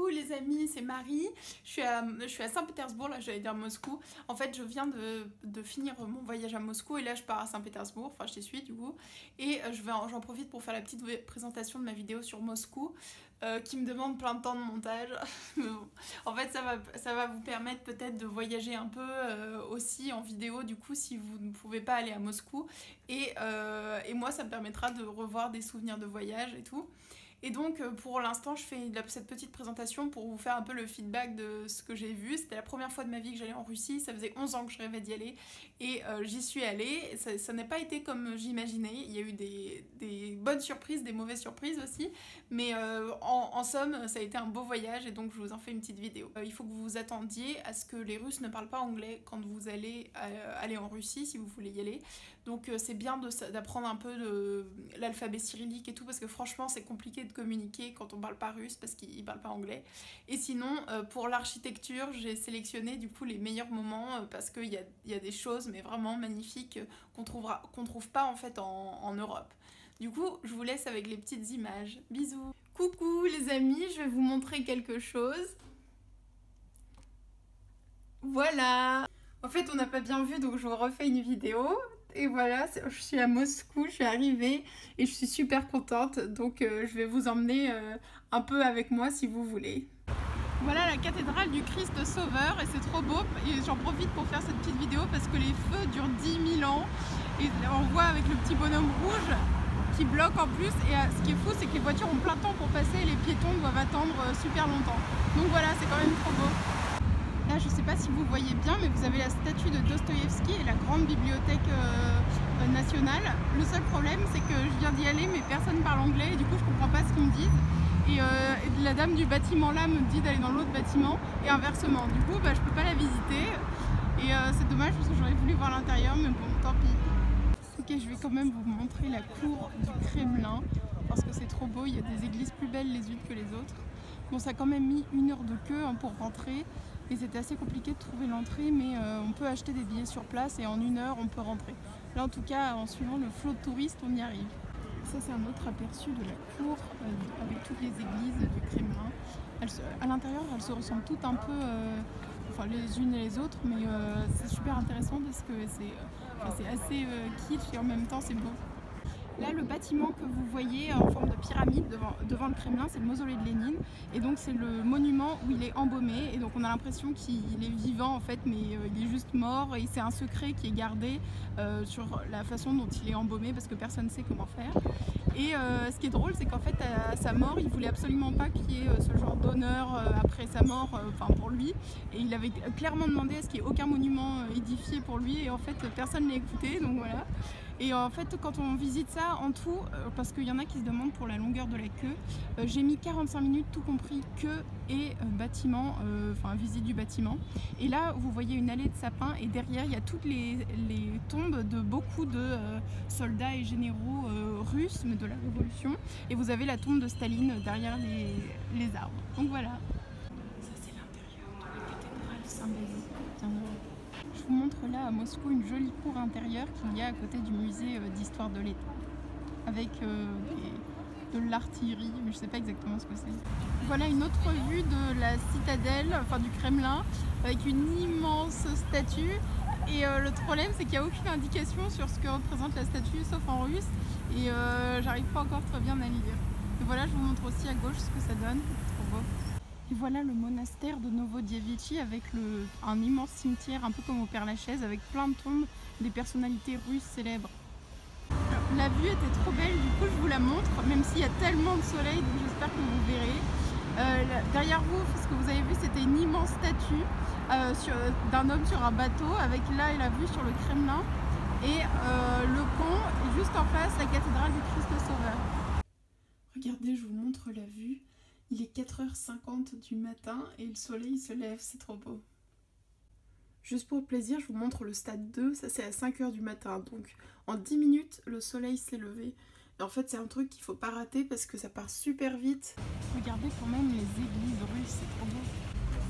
Coucou les amis, c'est Marie. Je suis à Saint-Pétersbourg, là j'allais dire Moscou. En fait je viens de finir mon voyage à Moscou et là je pars à Saint-Pétersbourg, enfin je t'y suis du coup. Et j'en profite pour faire la petite présentation de ma vidéo sur Moscou qui me demande plein de temps de montage. Mais bon, en fait ça va vous permettre peut-être de voyager un peu aussi en vidéo du coup si vous ne pouvez pas aller à Moscou. Et moi ça me permettra de revoir des souvenirs de voyage et tout. Et donc pour l'instant je fais cette petite présentation pour vous faire un peu le feedback de ce que j'ai vu. C'était la première fois de ma vie que j'allais en Russie, ça faisait 11 ans que je rêvais d'y aller et j'y suis allée. Ça n'a pas été comme j'imaginais, il y a eu des bonnes surprises, des mauvaises surprises aussi, mais en somme ça a été un beau voyage et donc je vous en fais une petite vidéo. Il faut que vous vous attendiez à ce que les Russes ne parlent pas anglais quand vous allez aller en Russie si vous voulez y aller. Donc c'est bien d'apprendre un peu de l'alphabet cyrillique et tout parce que franchement c'est compliqué de communiquer quand on parle pas russe parce qu'ils parlent pas anglais. Et sinon pour l'architecture j'ai sélectionné du coup les meilleurs moments parce qu'il y a des choses mais vraiment magnifiques qu'on trouve pas en fait en Europe. Du coup je vous laisse avec les petites images. Bisous. Coucou les amis, je vais vous montrer quelque chose. Voilà. En fait on n'a pas bien vu donc je vous refais une vidéo. Et voilà, je suis à Moscou, je suis arrivée et je suis super contente. Donc je vais vous emmener un peu avec moi si vous voulez. Voilà la cathédrale du Christ Sauveur et c'est trop beau. Et j'en profite pour faire cette petite vidéo parce que les feux durent 10 000 ans. Et on voit avec le petit bonhomme rouge qui bloque en plus. Et ce qui est fou, c'est que les voitures ont plein de temps pour passer et les piétons doivent attendre super longtemps. Donc voilà, c'est quand même trop beau. Là, je ne sais pas si vous voyez bien, mais vous avez la statue de Dostoïevski et la grande bibliothèque nationale. Le seul problème, c'est que je viens d'y aller, mais personne ne parle anglais, et du coup, je ne comprends pas ce qu'ils me disent. Et la dame du bâtiment là me dit d'aller dans l'autre bâtiment, et inversement. Du coup, je ne peux pas la visiter. Et c'est dommage, parce que j'aurais voulu voir l'intérieur, mais bon, tant pis. Ok, je vais quand même vous montrer la cour du Kremlin, parce que c'est trop beau, il y a des églises plus belles les unes que les autres. Bon, ça a quand même mis 1 heure de queue pour rentrer. Et c'était assez compliqué de trouver l'entrée, mais on peut acheter des billets sur place et en 1 heure on peut rentrer. Là en tout cas, en suivant le flot de touristes, on y arrive. Ça c'est un autre aperçu de la cour avec toutes les églises du Kremlin. À l'intérieur, elles se ressemblent toutes un peu, enfin les unes et les autres, mais c'est super intéressant parce que c'est assez kitsch et en même temps c'est beau. Là, le bâtiment que vous voyez en forme de pyramide devant le Kremlin, c'est le mausolée de Lénine. Et donc c'est le monument où il est embaumé. Et donc on a l'impression qu'il est vivant en fait, mais il est juste mort. Et c'est un secret qui est gardé sur la façon dont il est embaumé parce que personne ne sait comment faire. Et ce qui est drôle, c'est qu'en fait à sa mort, il voulait absolument pas qu'il y ait ce genre d'honneur après sa mort, pour lui. Et il avait clairement demandé à ce qu'il n'y ait aucun monument édifié pour lui. Et en fait, personne ne l'a écouté, donc voilà. Et en fait, quand on visite ça en tout, parce qu'il y en a qui se demandent pour la longueur de la queue, j'ai mis 45 minutes tout compris, queue et bâtiment, visite du bâtiment. Et là, vous voyez une allée de sapins et derrière, il y a toutes les tombes de beaucoup de soldats et généraux russes, mais de la Révolution. Et vous avez la tombe de Staline derrière les arbres. Donc voilà. Ça, c'est l'intérieur de la cathédrale Saint-Basile. Je vous montre là à Moscou une jolie cour intérieure qu'il y a à côté du musée d'histoire de l'État avec de l'artillerie, mais je ne sais pas exactement ce que c'est. Voilà une autre vue de la citadelle, du Kremlin, avec une immense statue. Et le problème, c'est qu'il n'y a aucune indication sur ce que représente la statue, sauf en russe. Et j'arrive pas encore très bien à lire. Et voilà, je vous montre aussi à gauche ce que ça donne. C'est trop beau. Et voilà le monastère de Novodievitchi avec un immense cimetière, un peu comme au Père-Lachaise, avec plein de tombes des personnalités russes célèbres. La vue était trop belle, du coup je vous la montre, même s'il y a tellement de soleil, donc j'espère que vous verrez. Derrière vous, ce que vous avez vu, c'était une immense statue d'un homme sur un bateau, avec là la vue sur le Kremlin. Et le pont, et juste en face, la cathédrale du Christ Sauveur. Regardez, je vous montre la vue. Il est 4h50 du matin et le soleil se lève, c'est trop beau. Juste pour le plaisir, je vous montre le stade 2, ça c'est à 5h du matin. Donc en 10 minutes, le soleil s'est levé. Et en fait, c'est un truc qu'il faut pas rater parce que ça part super vite. Regardez quand même les églises russes, c'est trop beau.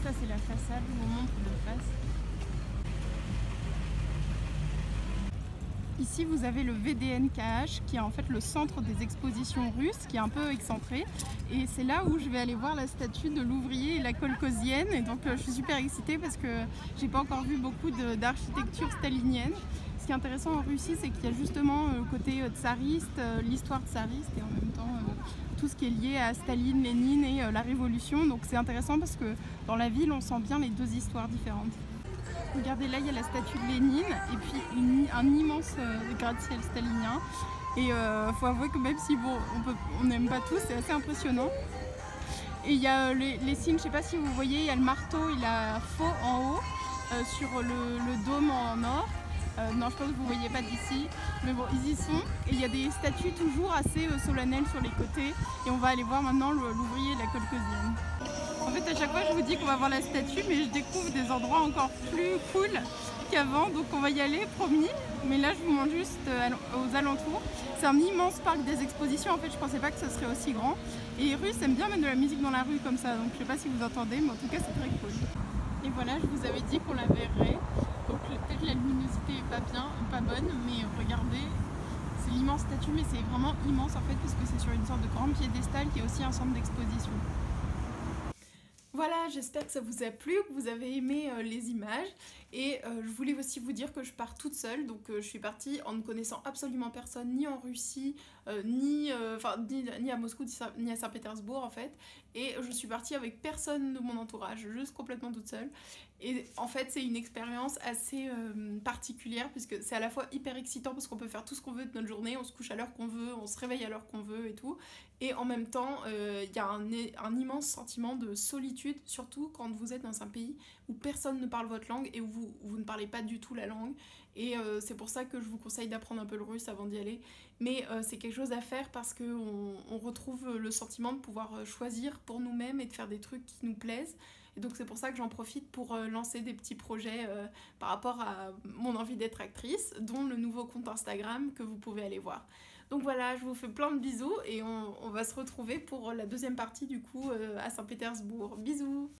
Ça c'est la façade, je vous montre de face. Ici vous avez le VDNKH qui est en fait le centre des expositions russes, qui est un peu excentré, et c'est là où je vais aller voir la statue de l'ouvrier et la kolkhozienne, et donc je suis super excitée parce que j'ai pas encore vu beaucoup d'architecture stalinienne. Ce qui est intéressant en Russie, c'est qu'il y a justement le côté tsariste, l'histoire tsariste, et en même temps tout ce qui est lié à Staline, Lénine et la Révolution. Donc c'est intéressant parce que dans la ville, on sent bien les deux histoires différentes. Regardez, là il y a la statue de Lénine et puis un immense gratte-ciel stalinien. Et faut avouer que même si bon, on n'aime pas tous, c'est assez impressionnant. Et il y a les signes, je sais pas si vous voyez, il y a le marteau, il a faux en haut sur le dôme en or. Non, je pense que vous ne voyez pas d'ici, mais bon, ils y sont. Et il y a des statues toujours assez solennelles sur les côtés. Et on va aller voir maintenant l'ouvrier et la kolkhozienne. En fait, à chaque fois, je vous dis qu'on va voir la statue, mais je découvre des endroits encore plus cool qu'avant. Donc on va y aller, promis. Mais là, je vous montre juste aux alentours. C'est un immense parc des expositions. En fait, je pensais pas que ce serait aussi grand. Et les Russes aiment bien mettre de la musique dans la rue comme ça. Donc je sais pas si vous entendez, mais en tout cas, c'est très cool. Et voilà, je vous avais dit qu'on la verrait. Donc peut-être la luminosité est pas bonne, mais regardez, c'est l'immense statue, mais c'est vraiment immense en fait, parce que c'est sur une sorte de grand piédestal qui est aussi un centre d'exposition. Voilà, j'espère que ça vous a plu, que vous avez aimé les images, et je voulais aussi vous dire que je pars toute seule, donc je suis partie en ne connaissant absolument personne, ni en Russie, ni à Moscou, ni à Saint-Pétersbourg en fait, et je suis partie avec personne de mon entourage, juste complètement toute seule. Et en fait c'est une expérience assez particulière, puisque c'est à la fois hyper excitant parce qu'on peut faire tout ce qu'on veut de notre journée, on se couche à l'heure qu'on veut, on se réveille à l'heure qu'on veut et tout, et en même temps il y a un immense sentiment de solitude, surtout quand vous êtes dans un pays où personne ne parle votre langue et où vous ne parlez pas du tout la langue. Et c'est pour ça que je vous conseille d'apprendre un peu le russe avant d'y aller. Mais c'est quelque chose à faire parce qu'on retrouve le sentiment de pouvoir choisir pour nous-mêmes et de faire des trucs qui nous plaisent. Et donc c'est pour ça que j'en profite pour lancer des petits projets par rapport à mon envie d'être actrice, dont le nouveau compte Instagram que vous pouvez aller voir. Donc voilà, je vous fais plein de bisous et on va se retrouver pour la deuxième partie du coup à Saint-Pétersbourg. Bisous!